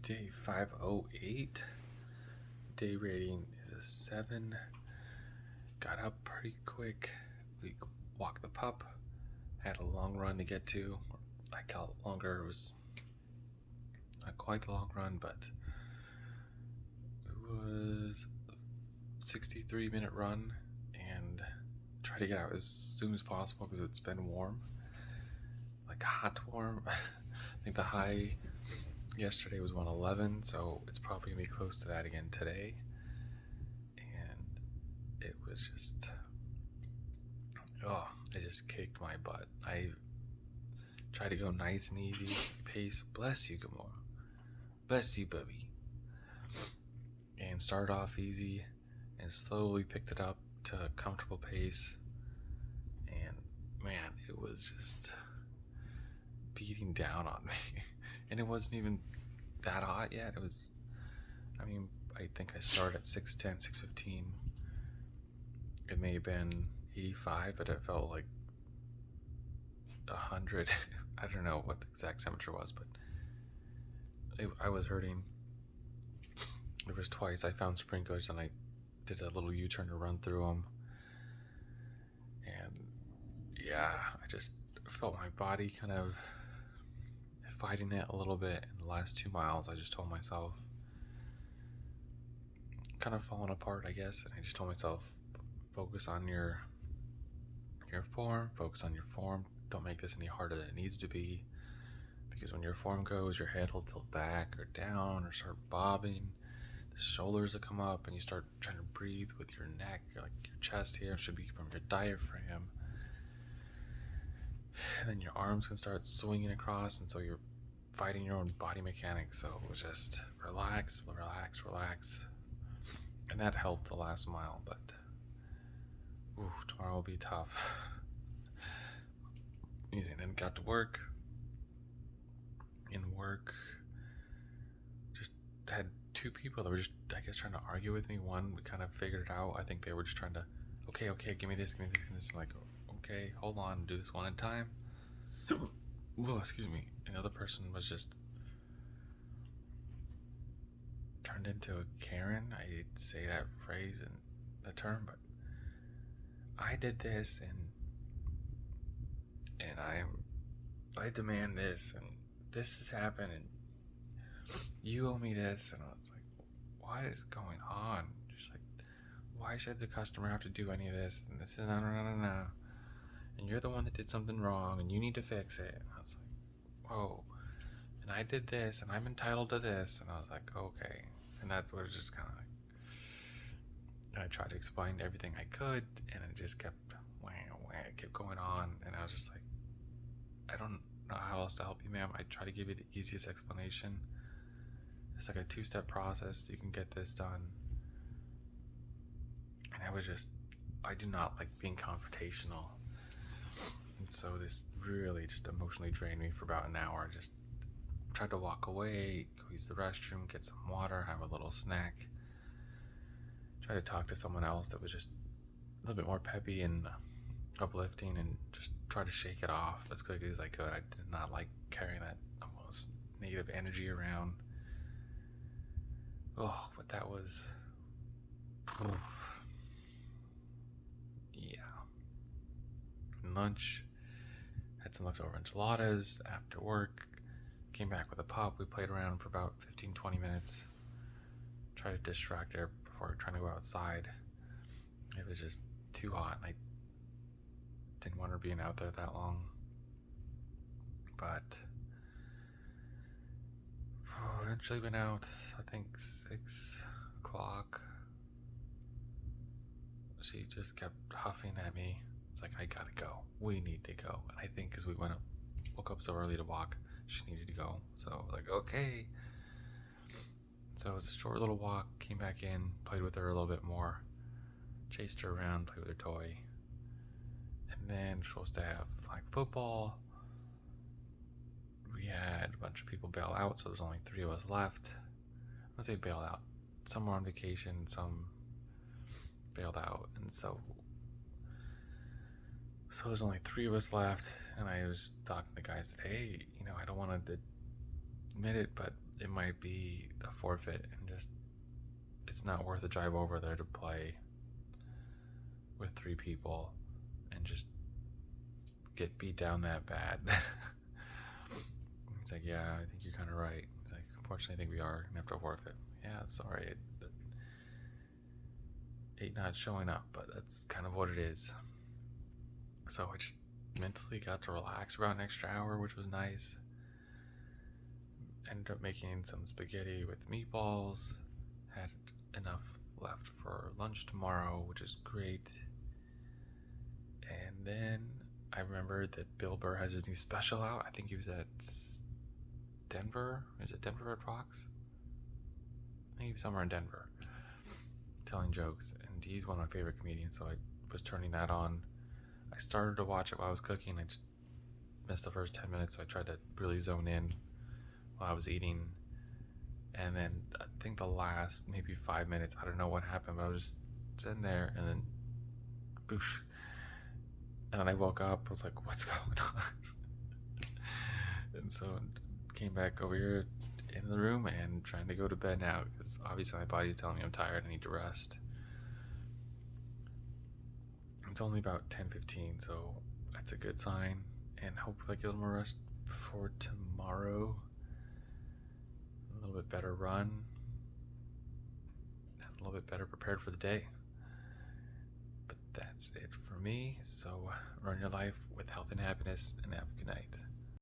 Day 508. Day rating is a 7. Got up pretty quick. We walked the pup. Had a long run to get to. I call it longer. It was not quite a long run, but it was a 63-minute run, and try to get out as soon as possible because it's been warm, like hot warm. I think the high yesterday was 111, so it's probably gonna be close to that again today. And it was just, it just kicked my butt. I tried to go nice and easy pace. Bless you, Gamora. Bless you, Bubby. And started off easy and slowly picked it up to a comfortable pace. And man, it was just beating down on me. And it wasn't even that hot yet. It was, I think I started at 6:10, 6:15. It may have been 85, but it felt like 100. I don't know what the exact temperature was, but I was hurting. There was twice I found sprinklers and I did a little U-turn to run through them. And yeah, I just felt my body kind of fighting it a little bit. In the last 2 miles, I just told myself, kind of falling apart, I guess. And I just told myself, focus on your form, focus on your form. Don't make this any harder than it needs to be. Because when your form goes, your head will tilt back or down or start bobbing. The shoulders will come up and you start trying to breathe with your neck. Like your chest here should be from your diaphragm. And then your arms can start swinging across, and so you're fighting your own body mechanics. So it was just relax, relax, relax. And that helped the last mile, but tomorrow will be tough. And then got to work. In work, just had 2 people that were just, I guess, trying to argue with me. One, we kind of figured it out. I think they were just trying to, okay, give me this, give me this, give me this. I'm like, okay, hold on, do this one at a time. Whoa, excuse me. Another person was just turned into a Karen. I hate to say that phrase and the term, but I did this and I demand this, and this has happened, and you owe me this. And I was like, what is going on? Just like, why should the customer have to do any of this? And this is no. And you're the one that did something wrong, and you need to fix it. And I was like, whoa. And I did this, and I'm entitled to this. And I was like, okay. And that's what it was just kind of like. And I tried to explain everything I could, and it just kept going on. And I was just like, I don't know how else to help you, ma'am. I try to give you the easiest explanation. It's like a 2-step process. You can get this done. And I do not like being confrontational. And so this really just emotionally drained me for about an hour. Just tried to walk away, go use the restroom, get some water, have a little snack. Try to talk to someone else that was just a little bit more peppy and uplifting, and just try to shake it off as quickly as I could. I did not like carrying that almost negative energy around. But that was, yeah. And lunch, had some leftover enchiladas after work, came back with a pup. We played around for about 15-20 minutes. Tried to distract her before trying to go outside. It was just too hot, and I didn't want her being out there that long. But eventually went out, I think 6 o'clock. She just kept huffing at me. It's like, I gotta go. We need to go. And I think because we woke up so early to walk, she needed to go. So I was like, okay. So it was a short little walk, came back in, played with her a little bit more, chased her around, played with her toy. And then we're supposed to have like football. We had a bunch of people bail out, so there's only 3 of us left. I would say bail out. Some were on vacation, some bailed out. And so there's only 3 of us left. And I was talking to the guy, said, hey, I don't want to admit it, but it might be a forfeit, and just it's not worth the drive over there to play with 3 people and just get beat down that bad. He's like, yeah, I think you're kind of right. He's like, unfortunately, I think we are gonna have to forfeit. Yeah, it's alright. 8 not showing up, but that's kind of what it is. So I just mentally got to relax for about an extra hour, which was nice. Ended up making some spaghetti with meatballs. Had enough left for lunch tomorrow, which is great. And then I remembered that Bill Burr has his new special out. I think he was at Denver. Is it Denver Red Rocks? I think he was somewhere in Denver telling jokes. And he's one of my favorite comedians, so I was turning that on. I started to watch it while I was cooking. I just missed the first 10 minutes, so I tried to really zone in while I was eating. And then I think the last maybe 5 minutes, I don't know what happened, but I was just sitting there, and then boosh. And then I woke up, I was like, what's going on? And so came back over here in the room and trying to go to bed now, because obviously my body's telling me I'm tired, I need to rest. It's only about 10:15, so that's a good sign, and hopefully I get a little more rest before tomorrow. A little bit better run, and a little bit better prepared for the day. But that's it for me. So run your life with health and happiness, and have a good night.